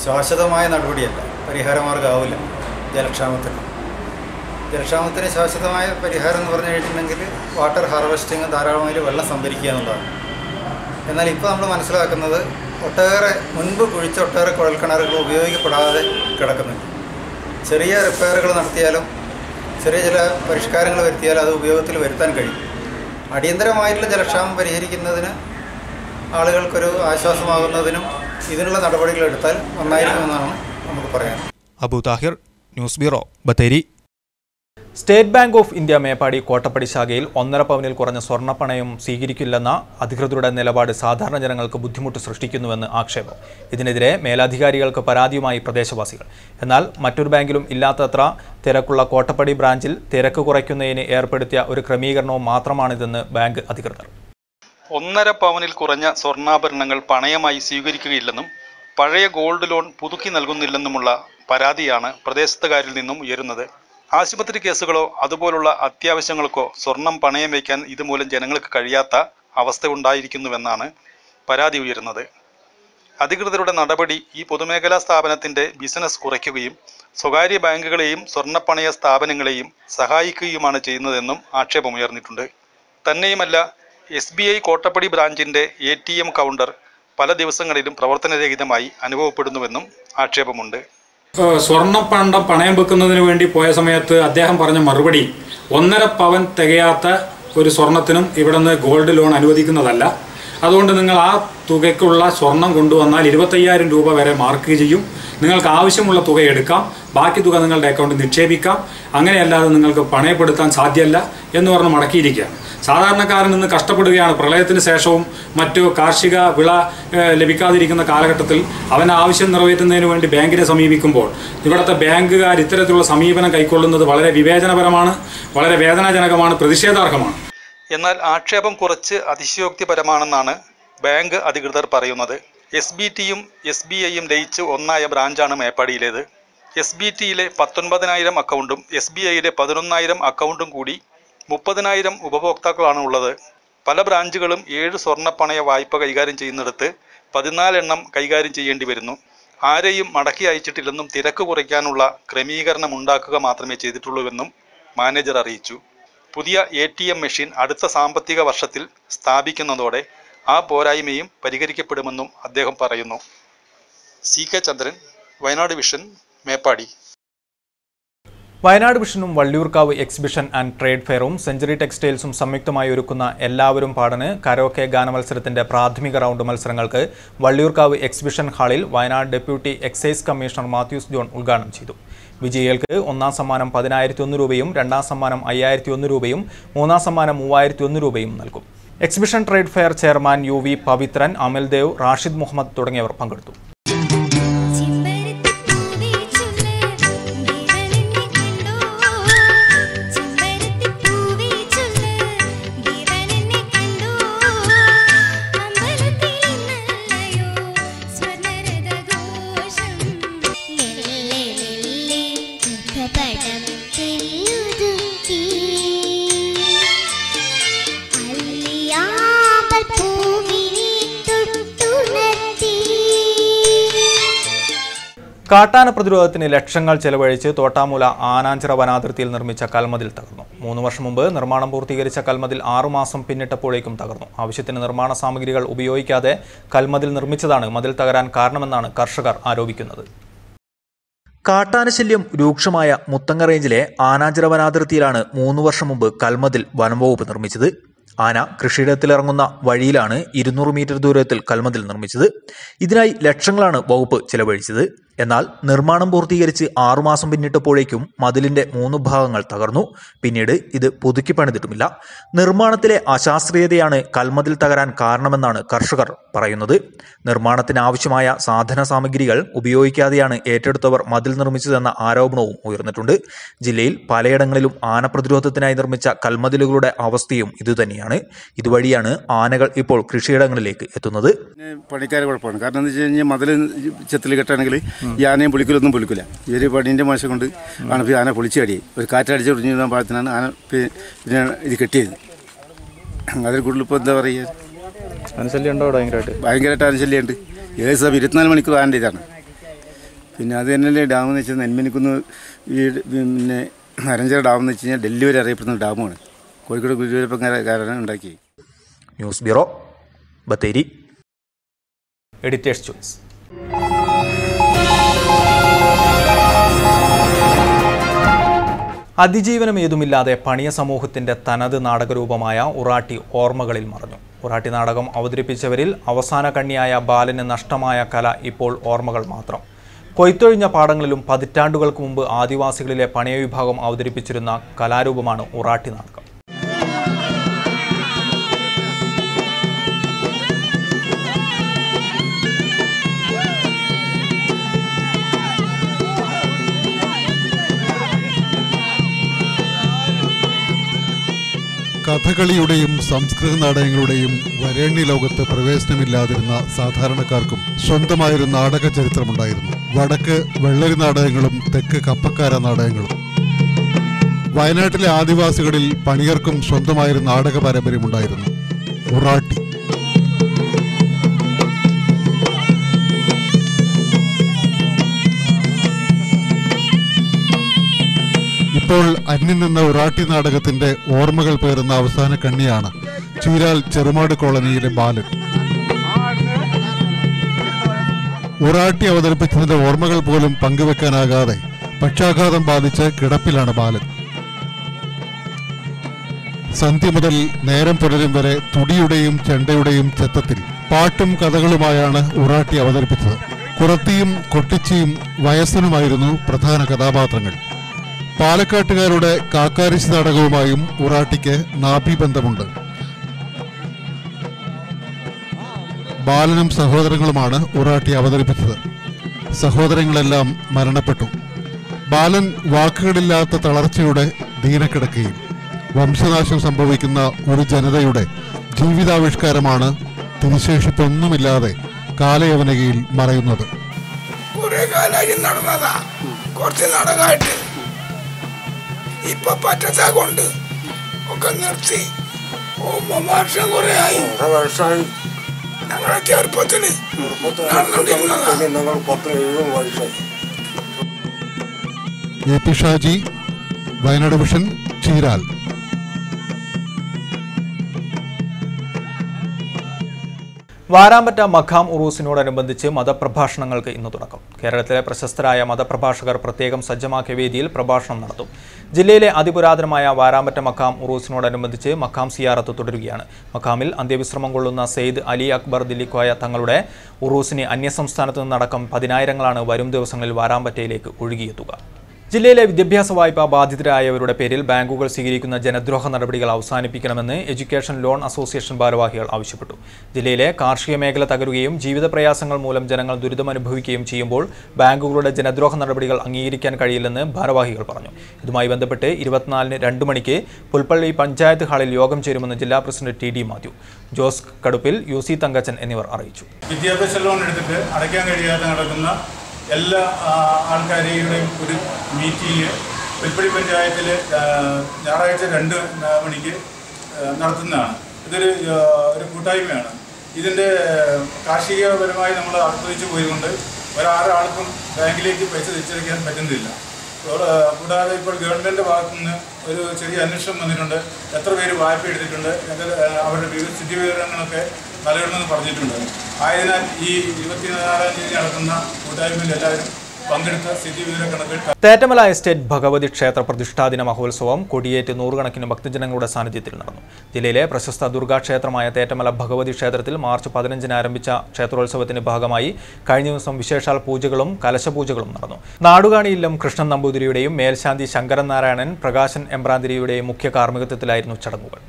ശാശ്വതമായ നടപടിയല്ല, പരിഹാരമാർഗ്ഗമാവില്ല. ജലക്ഷാമത്തിന് ശാശ്വതമായ പരിഹാരം എന്ന് പറഞ്ഞു കഴിഞ്ഞിട്ടുണ്ടെങ്കിൽ വാട്ടർ ഹാർവെസ്റ്റിങ്, ധാരാളമായി വെള്ളം സംഭരിക്കുക എന്നുള്ളതാണ്. എന്നാൽ ഇപ്പോൾ നമ്മൾ മനസ്സിലാക്കുന്നത് മുൻപ് കുഴിച്ച ഒട്ടേറെ കുഴൽക്കിണറുകൾ ഉപയോഗിക്കപ്പെടാതെ കിടക്കുന്നുണ്ട്. ചെറിയ റിപ്പയറുകൾ നടത്തിയാലും ചെറിയ ചില പരിഷ്കാരങ്ങൾ വരുത്തിയാലും അത് ഉപയോഗത്തിൽ വരുത്താൻ കഴിയും. അടിയന്തരമായിട്ടുള്ള ജലക്ഷാമം പരിഹരിക്കുന്നതിന് ആളുകൾക്കൊരു ആശ്വാസമാകുന്നതിനും ഇതിനുള്ള നടപടികൾ എടുത്താൽ നന്നായിരിക്കുമെന്നാണ് നമുക്ക് പറയാൻ. Abu Thahir, news bureau, Bathery. State Bank of India Meppadi Kottappadi ശാഖയിൽ 1.5 പവനിൽ കുറഞ്ഞ സ്വർണ്ണപ്പണയം സ്വീകരിക്കില്ലെന്ന അധികൃതരുടെ നിലപാട് സാധാരണ ജനങ്ങൾക്ക് ബുദ്ധിമുട്ട് സൃഷ്ടിക്കുന്നുവെന്ന് ആക്ഷേപം. ഇതിനെതിരെ മേലധികാരികൾക്ക് പരാതിയുമായി പ്രദേശവാസികൾ. എന്നാൽ മറ്റൊരു ബാങ്കിലും ഇല്ലാത്തത്ര തിരക്കുള്ള കോട്ടപ്പടി ബ്രാഞ്ചിൽ തിരക്ക് കുറയ്ക്കുന്നതിന് ഏർപ്പെടുത്തിയ ഒരു ക്രമീകരണവും മാത്രമാണിതെന്ന് ബാങ്ക് അധികൃതർ. 1.5 പവനിൽ കുറഞ്ഞ സ്വർണ്ണാഭരണങ്ങൾ പണയമായി സ്വീകരിക്കുകയില്ലെന്നും പഴയ ഗോൾഡ് ലോൺ പുതുക്കി നൽകുന്നില്ലെന്നുമുള്ള പരാതിയാണ് പ്രദേശത്തുകാരിൽ നിന്നും ഉയരുന്നത്. ആശുപത്രി കേസുകളോ അതുപോലുള്ള അത്യാവശ്യങ്ങൾക്കോ സ്വർണം പണയം വയ്ക്കാൻ ഇതുമൂലം ജനങ്ങൾക്ക് കഴിയാത്ത അവസ്ഥ ഉണ്ടായിരിക്കുന്നുവെന്നാണ് പരാതി ഉയരുന്നത്. അധികൃതരുടെ നടപടി ഈ പൊതുമേഖലാ സ്ഥാപനത്തിൻ്റെ ബിസിനസ് കുറയ്ക്കുകയും സ്വകാര്യ ബാങ്കുകളെയും സ്വർണ്ണപ്പണയ സ്ഥാപനങ്ങളെയും സഹായിക്കുകയുമാണ് ചെയ്യുന്നതെന്നും ആക്ഷേപമുയർന്നിട്ടുണ്ട്. തന്നെയുമല്ല, SBI കോട്ടപ്പടി ബ്രാഞ്ചിൻ്റെ ATM കൗണ്ടർ പല ദിവസങ്ങളിലും പ്രവർത്തനരഹിതമായി അനുഭവപ്പെടുന്നുവെന്നും ആക്ഷേപമുണ്ട്. സ്വർണ്ണപ്പണ്ടം പണയം വെക്കുന്നതിന് വേണ്ടി പോയ സമയത്ത് അദ്ദേഹം പറഞ്ഞ മറുപടി 1.5 പവൻ തികയാത്ത ഒരു സ്വർണത്തിനും ഇവിടെ നിന്ന് ഗോൾഡ് ലോൺ അനുവദിക്കുന്നതല്ല. അതുകൊണ്ട് നിങ്ങൾ ആ തുകയ്ക്കുള്ള സ്വർണം കൊണ്ടുവന്നാൽ 25,000 രൂപ വരെ മാർക്ക് ചെയ്യും. നിങ്ങൾക്ക് ആവശ്യമുള്ള തുക എടുക്കാം, ബാക്കി തുക നിങ്ങളുടെ അക്കൗണ്ടിൽ നിക്ഷേപിക്കാം. അങ്ങനെയല്ലാതെ നിങ്ങൾക്ക് പണയപ്പെടുത്താൻ സാധ്യമല്ല എന്ന് പറഞ്ഞ് മടക്കിയിരിക്കുകയാണ്. സാധാരണക്കാരൻ നിന്ന് കഷ്ടപ്പെടുകയാണ്. പ്രളയത്തിന് ശേഷവും മറ്റു കാർഷിക വിള ലഭിക്കാതിരിക്കുന്ന കാലഘട്ടത്തിൽ അവൻ്റെ ആവശ്യം നിറവേറ്റുന്നതിന് വേണ്ടി ബാങ്കിനെ സമീപിക്കുമ്പോൾ ഇവിടുത്തെ ബാങ്കുകാർ ഇത്തരത്തിലുള്ള സമീപനം കൈക്കൊള്ളുന്നത് വളരെ വിവേചനപരമാണ്, വളരെ വേദനാജനകമാണ്, പ്രതിഷേധാർഹമാണ്. എന്നാൽ ആക്ഷേപം കുറച്ച് അതിശയോക്തിപരമാണെന്നാണ് ബാങ്ക് അധികൃതർ പറയുന്നത്. SBTയും SBIയും ലയിച്ച് ഒന്നായ ബ്രാഞ്ചാണ് മേപ്പാടിയിലേത്. SBTയിലെ 19,000 അക്കൗണ്ടും SBIയിലെ 11,000 അക്കൗണ്ടും കൂടി 30,000 ഉപഭോക്താക്കളാണ് ഉള്ളത്. പല ബ്രാഞ്ചുകളും 7 സ്വർണ്ണപ്പണയ വായ്പ കൈകാര്യം ചെയ്യുന്നിടത്ത് 14 എണ്ണം കൈകാര്യം ചെയ്യേണ്ടി വരുന്നു. ആരെയും മടക്കി അയച്ചിട്ടില്ലെന്നും തിരക്ക് കുറയ്ക്കാനുള്ള ക്രമീകരണം ഉണ്ടാക്കുക മാത്രമേ ചെയ്തിട്ടുള്ളൂവെന്നും മാനേജർ അറിയിച്ചു. പുതിയ ATM മെഷീൻ അടുത്ത സാമ്പത്തിക വർഷത്തിൽ സ്ഥാപിക്കുന്നതോടെ ആ പോരായ്മയും പരിഹരിക്കപ്പെടുമെന്നും അദ്ദേഹം പറയുന്നു. CK Chandran, Wayanad Vision, Meppadi. വയനാട് വിഷനും വള്ളിയൂർക്കാവ് എക്സിബിഷൻ ആൻഡ് ട്രേഡ് ഫെയറും സെഞ്ചുറി ടെക്സ്റ്റൈൽസും സംയുക്തമായി ഒരുക്കുന്ന എല്ലാവരും പാടന് കരോക്കെ ഗാനമത്സരത്തിന്റെ പ്രാഥമിക റൗണ്ട് മത്സരങ്ങൾക്ക് വള്ളിയൂർക്കാവ് എക്സിബിഷൻ ഹാളിൽ Wayanad deputy excise commissioner Mathews John ഉദ്ഘാടനം ചെയ്തു. വിജയികൾക്ക് 1ാം സമ്മാനം 10,001 രൂപയും 2ാം സമ്മാനം 5,001 രൂപയും 3ാം സമ്മാനം 3,001 രൂപയും നൽകും. Exhibition trade fair chairman UV Pavithran, Amaldev, Rashid Muhammad തുടങ്ങിയവർ പങ്കെടുത്തു. കാട്ടാന പ്രതിരോധത്തിന് ലക്ഷങ്ങൾ ചെലവഴിച്ച് തോട്ടാമൂല ആനാഞ്ചിറ വനാതിർത്തിയിൽ നിർമ്മിച്ച കൽമതിൽ തകർന്നു. 3 വർഷം മുമ്പ് നിർമ്മാണം പൂർത്തീകരിച്ച കൽമതിൽ 6 മാസം പിന്നിട്ടപ്പോഴേക്കും തകർന്നു. ആവശ്യത്തിന് നിർമ്മാണ സാമഗ്രികൾ ഉപയോഗിക്കാതെ കൽമതിൽ നിർമ്മിച്ചതാണ് മതിൽ തകരാൻ കാരണമെന്നാണ് കർഷകർ ആരോപിക്കുന്നത്. കാട്ടാനശല്യം രൂക്ഷമായ മുത്തങ്ങ റേഞ്ചിലെ ആനാഞ്ചിറ വനാതിർത്തിയിലാണ് 3 വർഷം മുമ്പ് കൽമതിൽ വനംവകുപ്പ് നിർമ്മിച്ചത്. ആന കൃഷിയിടത്തിലിറങ്ങുന്ന വഴിയിലാണ് 200 മീറ്റർ ദൂരത്തിൽ കൽമതിൽ നിർമ്മിച്ചത്. ഇതിനായി ലക്ഷങ്ങളാണ് വകുപ്പ് ചെലവഴിച്ചത്. എന്നാൽ നിർമ്മാണം പൂർത്തീകരിച്ച് 6 മാസം പിന്നിട്ടപ്പോഴേക്കും മതിലിന്റെ 3 ഭാഗങ്ങൾ തകർന്നു. പിന്നീട് ഇത് പുതുക്കി പണിതിട്ടുമില്ല. നിർമ്മാണത്തിലെ അശാസ്ത്രീയതയാണ് കൽമതിൽ തകരാൻ കാരണമെന്നാണ് കർഷകർ പറയുന്നത്. നിർമ്മാണത്തിന് ആവശ്യമായ സാധന സാമഗ്രികൾ ഉപയോഗിക്കാതെയാണ് ഏറ്റെടുത്തവർ മതിൽ നിർമ്മിച്ചതെന്ന ആരോപണവും ഉയർന്നിട്ടുണ്ട്. ജില്ലയിൽ പലയിടങ്ങളിലും ആന പ്രതിരോധത്തിനായി നിർമ്മിച്ച കൽമതിലുകളുടെ അവസ്ഥയും ഇതുതന്നെയാണ്. ഇതുവഴിയാണ് ആനകൾ ഇപ്പോൾ കൃഷിയിടങ്ങളിലേക്ക് എത്തുന്നത്. പണിക്കാരെ കുഴപ്പമാണ്. കാരണം എന്താ വെച്ച് കഴിഞ്ഞാൽ മതിൽ ചെത്തിൽ കെട്ടാണെങ്കിൽ ഈ ആനയും പൊളിക്കലൊന്നും പൊളിക്കില്ല. ഈ ഒരു പണീൻ്റെ മോശം കൊണ്ട് ആണ് ആന പൊളിച്ച് കടിയായി. ഒരു കാറ്റടിച്ച് ഒടിഞ്ഞു പാകത്തിനാണ് ആന പിന്നെ ഇത് കെട്ടിയത്. അതിൽ കൂടുതൽ ഇപ്പോൾ എന്താ പറയുക, ആനശല്യം ഉണ്ടോ? ഭയങ്കരമായിട്ട് ആനശല്യമുണ്ട്. ഏകദേശം 24 മണിക്കൂർ ആൻ്റെ ഇതാണ്. പിന്നെ അത് തന്നെയല്ലേ ഡാം എന്ന് വെച്ചാൽ നെന്മനിക്കുന്ന് ഈ പിന്നെ അരഞ്ചിറ ഡാം എന്ന് വെച്ച് കഴിഞ്ഞാൽ ഡൽഹി വരെ അറിയപ്പെടുന്ന ഡാമാണ്. കോഴിക്കോട് ഗുരുവായൂരപ്പൻകാരാണ് ഉണ്ടാക്കിയത്. News bureau, Bathery. Editors choice. അതിജീവനം ഏതുമില്ലാതെ പണിയ സമൂഹത്തിന്റെ തനത് നാടകരൂപമായ ഉറാട്ടി ഓർമ്മകളിൽ മറഞ്ഞു. ഉറാട്ടി നാടകം അവതരിപ്പിച്ചവരിൽ അവസാന കണ്ണിയായ ബാലന് നഷ്ടമായ കല ഇപ്പോൾ ഓർമ്മകൾ മാത്രം. കൊയ്ത്തൊഴിഞ്ഞ പാടങ്ങളിലും പതിറ്റാണ്ടുകൾക്ക് മുമ്പ് ആദിവാസികളിലെ പണിയ വിഭാഗം അവതരിപ്പിച്ചിരുന്ന കലാരൂപമാണ് ഉറാട്ടി നാടകം. കഥകളിയുടെയും സംസ്കൃത നാടകങ്ങളുടെയും വരേണ്യ ലോകത്ത് പ്രവേശനമില്ലാതിരുന്ന സാധാരണക്കാർക്കും സ്വന്തമായൊരു നാടക ചരിത്രമുണ്ടായിരുന്നു. വടക്ക് വെള്ളരി നാടകങ്ങളും തെക്ക് കപ്പക്കാര നാടകങ്ങളും. വയനാട്ടിലെ ആദിവാസികളിൽ പണിയർക്കും സ്വന്തമായൊരു നാടക പാരമ്പര്യമുണ്ടായിരുന്നു, ഉറാട്ടി. ഇപ്പോൾ അന്യം നിന്ന ഉറാട്ടി നാടകത്തിന്റെ ഓർമ്മകൾ പേറുന്ന അവസാന കണ്ണിയാണ് ചീരാൽ ചെറുമാട് കോളനിയിലെ ബാലൻ. ഉറാട്ടി അവതരിപ്പിച്ചതിന്റെ ഓർമ്മകൾ പോലും പങ്കുവെക്കാനാകാതെ പക്ഷാഘാതം ബാധിച്ച് കിടപ്പിലാണ് ബാലൻ. സന്ധ്യ മുതൽ നേരം പുലരും വരെ തുടിയുടെയും ചെണ്ടയുടെയും ചെത്തത്തിൽ പാട്ടും കഥകളുമായാണ് ഉറാട്ടി അവതരിപ്പിച്ചത്. കുറത്തിയും കൊട്ടിച്ചിയും വയസ്സനുമായിരുന്നു പ്രധാന കഥാപാത്രങ്ങൾ. പാലക്കാട്ടുകാരുടെ കാക്കാരിശി നാടകവുമായും ഉറാട്ടിക്ക് നാഭീബന്ധമുണ്ട്. ബാലനും സഹോദരങ്ങളുമാണ് ഉറാട്ടി അവതരിപ്പിച്ചത്. സഹോദരങ്ങളെല്ലാം മരണപ്പെട്ടു. ബാലൻ വാക്കുകളില്ലാത്ത തളർച്ചയുടെ ദീനക്കിടക്കയിൽ വംശനാശം സംഭവിക്കുന്ന ഒരു ജനതയുടെ ജീവിതാവിഷ്കാരമാണ് തിരിശേഷിപ്പൊന്നുമില്ലാതെ കാലയവനികയിൽ മറയുന്നത്. കുറച്ച് നാടകമായിട്ട് ഇപ്പൊ പറ്റത്താ കൊണ്ട് ഒക്കെ നിർത്തി. വർഷം കുറെ ആയി. ഞങ്ങളുടെ ചെറുപ്പത്തിന് AP ഷാജി, വയനാട് വിഷൻ, ചീരാൽ. വാരാമ്പറ്റ മഖാം ഉറൂസിനോടനുബന്ധിച്ച് മതപ്രഭാഷണങ്ങൾക്ക് ഇന്ന് തുടക്കം. കേരളത്തിലെ പ്രശസ്തരായ മതപ്രഭാഷകർ പ്രത്യേകം സജ്ജമാക്കിയ വേദിയിൽ പ്രഭാഷണം നടത്തും. ജില്ലയിലെ അതിപുരാതനമായ വാരാമ്പറ്റ മഖാം ഉറൂസിനോടനുബന്ധിച്ച് മഖാം സിയാറത്ത് തുടരുകയാണ്. മഖാമിൽ അന്ത്യവിശ്രമം കൊള്ളുന്ന സെയ്ദ് അലി അക്ബർ ദില്ലിക്കോയ തങ്ങളുടെ ഉറൂസിന് അന്യസംസ്ഥാനത്ത് നിന്നടക്കം 10,000-ങ്ങളാണ് വരും ദിവസങ്ങളിൽ വാരാമ്പറ്റയിലേക്ക് ഒഴുകിയെത്തുക. ജില്ലയിലെ വിദ്യാഭ്യാസ വായ്പ ബാധിതരായവരുടെ പേരിൽ ബാങ്കുകൾ സ്വീകരിക്കുന്ന ജനദ്രോഹ നടപടികൾ അവസാനിപ്പിക്കണമെന്ന് എഡ്യൂക്കേഷൻ ലോൺ അസോസിയേഷൻ ഭാരവാഹികൾ ആവശ്യപ്പെട്ടു. ജില്ലയിലെ കാർഷിക മേഖല തകരുകയും ജീവിത പ്രയാസങ്ങൾ മൂലം ജനങ്ങൾ ദുരിതമനുഭവിക്കുകയും ചെയ്യുമ്പോൾ ബാങ്കുകളുടെ ജനദ്രോഹ നടപടികൾ അംഗീകരിക്കാൻ കഴിയില്ലെന്ന് ഭാരവാഹികൾ പറഞ്ഞു. ഇതുമായി ബന്ധപ്പെട്ട് 24-ന് 2 മണിക്ക് പുൽപ്പള്ളി പഞ്ചായത്ത് ഹാളിൽ യോഗം ചേരുമെന്ന് ജില്ലാ president TD Mathew, Jose Kaduppil, UC Thankachan എന്നിവർ അറിയിച്ചു. വിദ്യാഭ്യാസ ലോൺ എടുത്തിട്ട് അടയ്ക്കാൻ കഴിയാതെ നടക്കുന്ന എല്ലാ ആൾക്കാരെയും ഒരു മീറ്റിംഗ് പുൽപ്പള്ളി പഞ്ചായത്തിൽ ഞായറാഴ്ച 2 മണിക്ക് നടത്തുന്നതാണ്. ഇതൊരു കൂട്ടായ്മയാണ്. ഇതിൻ്റെ കാർഷികപരമായി നമ്മൾ ആസ്വദിച്ചു പോയതുകൊണ്ട് ഒരാൾക്കും ബാങ്കിലേക്ക് പൈസ തിരിച്ചടയ്ക്കാൻ പറ്റുന്നില്ല. കൂടാതെ ഇപ്പോൾ ഗവൺമെൻറ്റിൻ്റെ ഭാഗത്തു നിന്ന് ഒരു ചെറിയ അന്വേഷണം വന്നിട്ടുണ്ട്. എത്ര പേര് വായ്പ എടുത്തിട്ടുണ്ട്, അവരുടെ സ്ഥിതി വിവരങ്ങളൊക്കെ നൽകണമെന്ന് പറഞ്ഞിട്ടുണ്ട്. ആയതിനാൽ ഈ 24-ാം തീയതി നടക്കുന്ന കൂട്ടായ്മയിൽ എല്ലാവരും പങ്കെടുത്ത സ്ഥിതിവിവരക്കണക്കിൽ തേറ്റമല എസ്റ്റേറ്റ് ഭഗവതി ക്ഷേത്ര പ്രതിഷ്ഠാദിന മഹോത്സവം കൊടിയേറ്റ് നൂറുകണക്കിന് ഭക്തജനങ്ങളുടെ സാന്നിധ്യത്തിൽ നടന്നു. ജില്ലയിലെ പ്രശസ്ത ദുർഗാക്ഷേത്രമായ തേറ്റമല ഭഗവതി ക്ഷേത്രത്തിൽ മാർച്ച് 15-ന് ആരംഭിച്ച ക്ഷേത്രോത്സവത്തിന്റെ ഭാഗമായി കഴിഞ്ഞ ദിവസം വിശേഷാൽ പൂജകളും കലശപൂജകളും നടന്നു. നാടുകാണിയില്ലം കൃഷ്ണൻ നമ്പൂതിരിയുടെയും മേൽശാന്തി ശങ്കരൻ നാരായണൻ പ്രകാശൻ എമ്പ്രാന്തിരിയുടെയും മുഖ്യ കാർമ്മികത്വത്തിലായിരുന്നു ചടങ്ങുകൾ.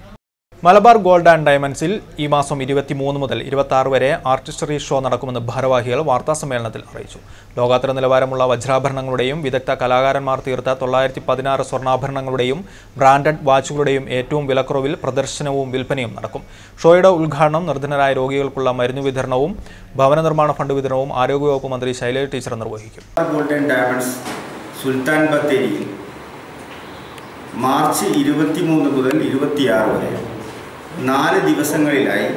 മലബാർ ഗോൾഡ് ആൻഡ് ഡയമണ്ട്സിൽ ഈ മാസം 23 മുതൽ 26 വരെ ആർട്ടിസ്റ്ററി ഷോ നടക്കുമെന്ന് ഭാരവാഹികൾ വാർത്താസമ്മേളനത്തിൽ അറിയിച്ചു. ലോകോത്തര നിലവാരമുള്ള വജ്രാഭരണങ്ങളുടെയും വിദഗ്ധ കലാകാരന്മാർ തീർത്ത 916 സ്വർണ്ണാഭരണങ്ങളുടെയും ബ്രാൻഡഡ് വാച്ചുകളുടെയും ഏറ്റവും വിലക്കുറവിൽ പ്രദർശനവും വിൽപ്പനയും നടക്കും. ഷോയുടെ ഉദ്ഘാടനം നിർധനരായ രോഗികൾക്കുള്ള മരുന്ന് വിതരണവും ഭവന നിർമ്മാണ ഫണ്ട് വിതരണവും ആരോഗ്യവകുപ്പ് മന്ത്രി ശൈലജ ടീച്ചർ നിർവഹിക്കും. ഗോൾഡ് ആൻഡ് ഡയമണ്ട്സ് സുൽത്താൻ ബത്തേരിയിൽ മാർച്ച് 23 മുതൽ 26 വരെ 4 ദിവസങ്ങളിലായി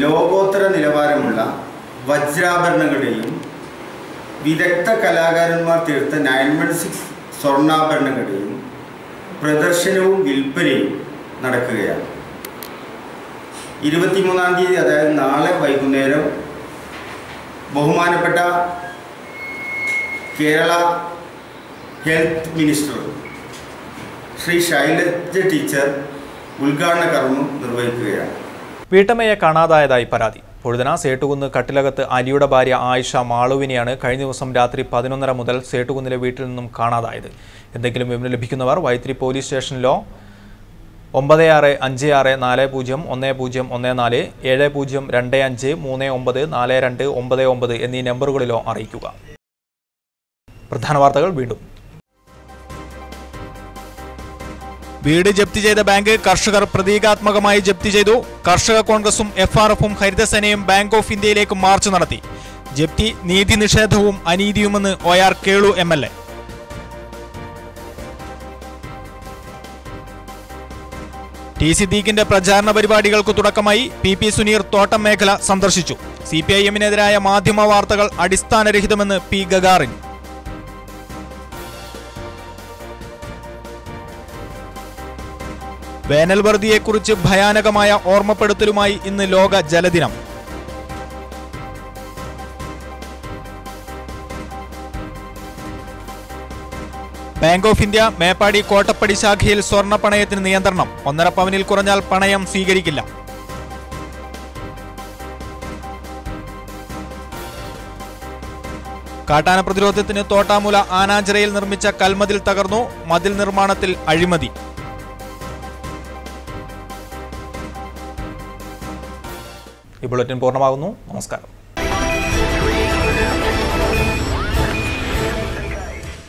ലോകോത്തര നിലവാരമുള്ള വജ്രാഭരണങ്ങളുടെയും വിദഗ്ധ കലാകാരന്മാർ തീർത്ത 916 സ്വർണ്ണാഭരണങ്ങളുടെയും പ്രദർശനവും വിൽപ്പനയും നടക്കുകയാണ്. 23-ാം തീയതി, അതായത് നാളെ വൈകുന്നേരം, ബഹുമാനപ്പെട്ട Kerala health minister Shri Shailaja teacher ഉദ്ഘാടന കർമ്മം നിർവഹിക്കുകയാണ്. വീട്ടമ്മയെ കാണാതായതായി പരാതി. പൊഴുതന സേട്ടുകുന്ന് കട്ടിലകത്ത് അലിയുടെ ഭാര്യ ആയിഷ മാളുവിനെയാണ് കഴിഞ്ഞ ദിവസം രാത്രി 11:30 മുതൽ സേട്ടുകുന്നിലെ വീട്ടിൽ നിന്നും കാണാതായത്. എന്തെങ്കിലും വിവരം ലഭിക്കുന്നവർ വൈത്തിരി പോലീസ് സ്റ്റേഷനിലോ 9656401014 7025394249 എന്നീ നമ്പറുകളിലോ അറിയിക്കുക. പ്രധാന വാർത്തകൾ വീണ്ടും. വീട് ജപ്തി ചെയ്ത ബാങ്ക് കർഷകർ പ്രതീകാത്മകമായി ജപ്തി ചെയ്തു. കർഷക കോൺഗ്രസും FRFും ഹരിതസേനയും ബാങ്ക് ഓഫ് ഇന്ത്യയിലേക്ക് മാർച്ച് നടത്തി. ജപ്തി നീതി നിഷേധവും അനീതിയുമെന്ന് OR കേളു MLA. ടി സിദ്ദീഖിന്റെ പ്രചാരണ പരിപാടികൾക്ക് തുടക്കമായി. PP സുനീർ തോട്ടം മേഖല സന്ദർശിച്ചു. CPIM-നെതിരായ മാധ്യമ വാർത്തകൾ അടിസ്ഥാനരഹിതമെന്ന് P ഗഗാറിൻ. വേനൽവറുതിയെക്കുറിച്ച് ഭയാനകമായ ഓർമ്മപ്പെടുത്തലുമായി ഇന്ന് ലോക ജലദിനം. Bank of India Meppadi Kottappadi ശാഖയിൽ സ്വർണ്ണ പണയത്തിന് നിയന്ത്രണം. 1.5 പവനിൽ കുറഞ്ഞാൽ പണയം സ്വീകരിക്കില്ല. കാട്ടാന പ്രതിരോധത്തിന് തോട്ടാമുല ആനാഞ്ചിറയിൽ നിർമ്മിച്ച കൽമതിൽ തകർന്നു. മതിൽ നിർമ്മാണത്തിൽ അഴിമതി. ഈ ബുള്ളറ്റിൻ പൂർണ്ണമാകുന്നു. നമസ്കാരം.